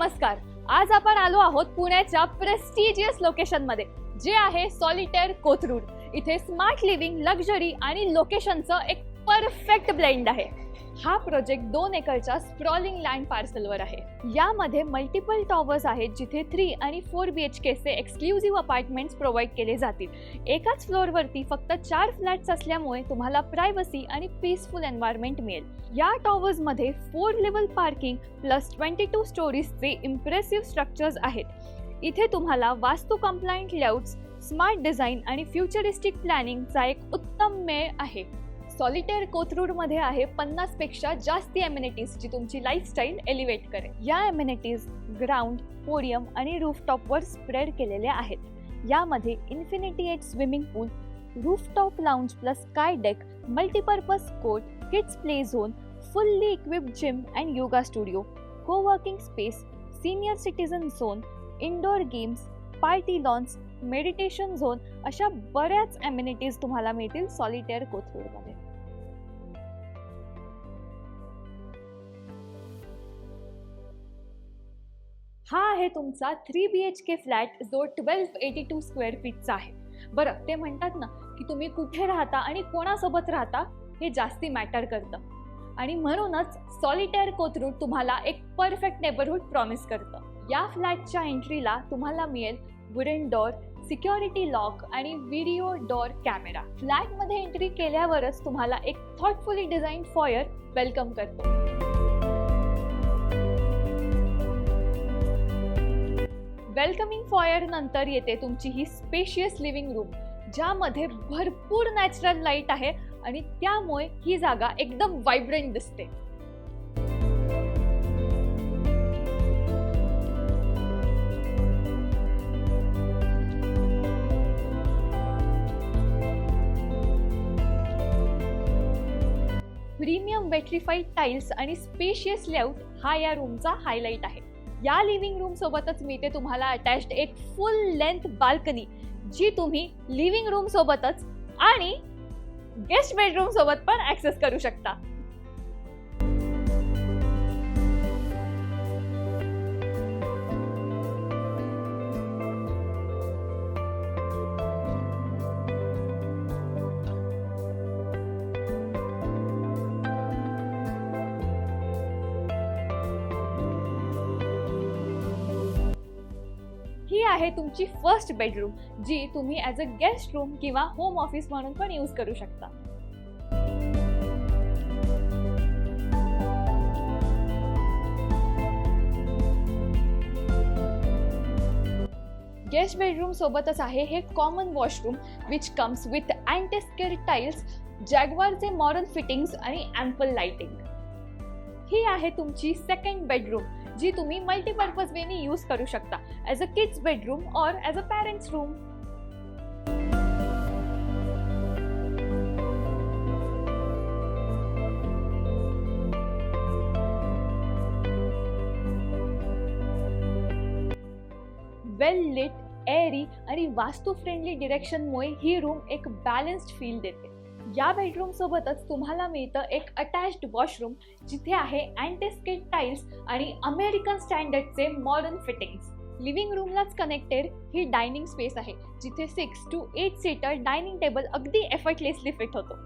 नमस्कार. आज आपण आलो आहोत पुण्याच्या प्रेस्टिजियस लोकेशन मध्ये, जे आहे सॉलिटेअर कोथरूड. इथे स्मार्ट लिव्हिंग, लक्झरी आणि लोकेशनचं एक परफेक्ट ब्लेंड आहे. हा प्रोजेक्ट 2 एकरच्या स्प्रॉलिंग लँड पार्सलवर आहे. यामध्ये मल्टिपल टॉवर्स आहेत, जिथे 3 आणि 4 BHK चे एक्सक्लुझिव्ह अपार्टमेंट्स प्रोव्हाइड केले जातील. एकाच फ्लोअरवरती फक्त 4 फ्लॅट्स असल्यामुळे तुम्हाला प्रायव्हसी आणि पीसफुल एन्व्हायरमेंट मिळेल. या टॉवर्समध्ये 4 लेवल पार्किंग प्लस 22 स्टोरीजचे इम्प्रेसिव्ह स्ट्रक्चर्स आहेत. इथे तुम्हाला vastu compliant layouts, smart design आणि फ्युचरिस्टिक प्लॅनिंगचा एक उत्तम मेळ आहे. सॉलिटेअर कोथरूडमध्ये आहे 50 पेक्षा जास्ती एमिनिटीज, जी तुमची लाईफस्टाईल एलिव्हेट करेल. या एमिनिटीज ग्राउंड, पोडियम आणि रूफटॉपवर स्प्रेड केलेल्या आहेत. यामध्ये infinity 8 swimming pool, rooftop lounge plus sky deck, multipurpose court, kids play zone, fully equipped gym and yoga studio, coworking space, senior citizen zone, indoor games, party lawns, meditation zone अशा बऱ्याच amenities तुम्हाला मिळतील solitaire कोथरूडमध्ये. हा आहे तुमचा 3 BHK flat, जो 1282 square फीटचा आहे. बरं, ते म्हणतात ना की तुम्ही कुठे राहता आणि कोणासोबत राहता हे जास्ती मॅटर करतं, आणि म्हणूनच सॉलिटेअर कोथरूड तुम्हाला एक परफेक्ट नेबरहूड प्रॉमिस करतं. या फ्लॅटच्या एंट्रीला तुम्हाला मिळेल वुडन डोअर, सिक्युरिटी लॉक आणि व्हिडिओ डोअर कॅमेरा. फ्लॅटमध्ये एंट्री केल्यावरच तुम्हाला एक थॉटफुली डिझाईन फॉयर वेलकम करतो. वेलकमिंग फॉयर नंतर येते तुमची ही स्पेशियस लिव्हिंग रूम, ज्यामध्ये भरपूर नॅचरल लाईट आहे आणि त्यामुळे ही जागा एकदम व्हायब्रंट दिसते. प्रीमियम वेट्रिफाईड टाइल्स आणि स्पेशियस लेआउट हा या रूमचा हायलाइट आहे. या लिव्हिंग रूम सोबतच मिळते तुम्हाला अटॅच्ड एक फुल लेंथ बाल्कनी, जी तुम्ही लिव्हिंग रूम सोबतच आणि गेस्ट बेडरूम सोबत पण ऍक्सेस करू शकता. ही आहे तुमची फर्स्ट बेडरूम, जी तुम्ही ॲज अ गेस्ट रूम किंवा होम ऑफिस म्हणून पण यूज करू शकता. गेस्ट बेडरूम सोबतच आहे हे common washroom, which comes with anti-skid tiles, जॅग्वारचे मॉडर्न फिटिंग्स आणि ॲम्पल लाइटिंग. ही आहे तुमची सेकंड बेडरूम, जी तुम्ही मल्टीपर्पज वेनी यूज करू शकता, ॲज अ किड्स बेडरूम और as a parents room. Well lit, airy आणि वास्तू फ्रेंडली डिरेक्शनमुळे ही रूम एक बॅलन्स्ड फील देते. या बेडरूम सोबतच तुम्हाला मिळतं एक अटॅच्ड वॉशरूम, जिथे आहे अँटी-स्किड टाइल्स आणि अमेरिकन स्टँडर्डचे मॉडर्न फिटिंग्स. लिव्हिंग रूमलाच कनेक्टेड ही डायनिंग स्पेस आहे, जिथे 6 to 8 सीटर डायनिंग टेबल अगदी एफर्टलेसली फिट होतो.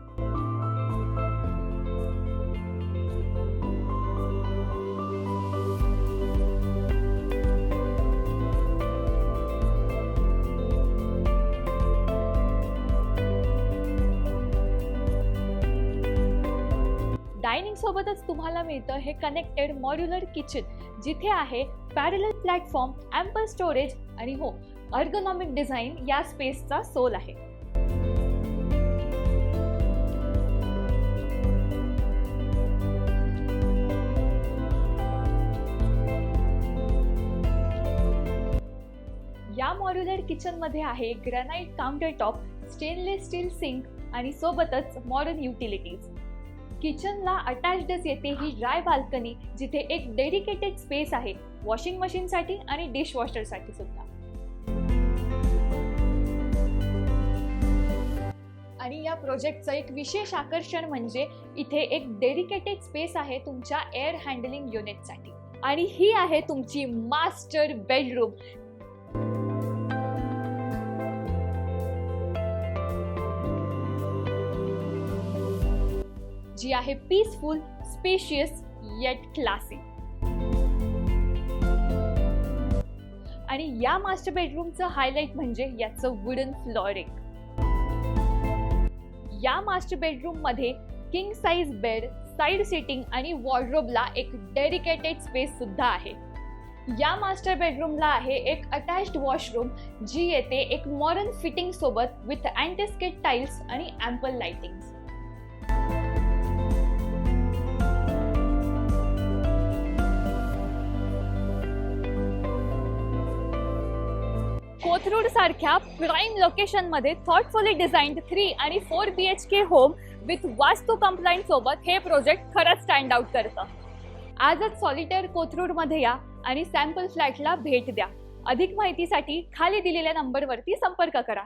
डायनिंग सोबतच तुम्हाला मिळतं हे कनेक्टेड मॉड्युलर किचन, जिथे आहे पॅरलल प्लॅटफॉर्म, ॲम्पल स्टोरेज आणि हो, अर्गोनॉमिक डिझाईन या स्पेसचा सोल आहे. या मॉड्युलर किचनमध्ये आहे granite counter top, stainless steel sink आणि सोबतच मॉडर्न युटिलिटीज. किचनला अटॅच्डच येते ही ड्राय बाल्कनी, जिथे एक डेडिकेटेड स्पेस आहे वॉशिंग मशीनसाठी आणि डिशवॉशरसाठी सुद्धा. आणि या प्रोजेक्टचं एक विशेष आकर्षण म्हणजे इथे एक डेडिकेटेड स्पेस आहे तुमच्या एअर हँडलिंग युनिटसाठी. आणि ही आहे तुमची मास्टर बेडरूम. जी आहे पीसफुल, स्पेशियस येट क्लासी. आणि या मास्टर बेडरूमचं हायलाइट म्हणजे याचं वुडन फ्लोरिंग. या मास्टर बेडरूम मध्ये king size bed, side sitting आणि वॉर्डरोबला एक डेडिकेटेड स्पेस सुद्धा आहे. या मास्टर बेडरूमला आहे एक अटॅच्ड वॉशरूम, जी येते एक मॉडर्न फिटिंग सोबत विथ अँटीस्केट टाइल्स आणि ॲम्पल लाइटिंग. कोथरूड सारख्या प्राईम लोकेशन मध्ये थॉटफुली डिझाइन्ड 3 आणि 4 BHK होम विथ वास्तू कंप्लायंट सोबत हे प्रोजेक्ट खरंच स्टँड आउट करतं. आजच सॉलिटेअर कोथरूड मध्ये या आणि सॅम्पल फ्लॅटला भेट द्या. अधिक माहितीसाठी खाली दिलेल्या नंबरवरती संपर्क करा.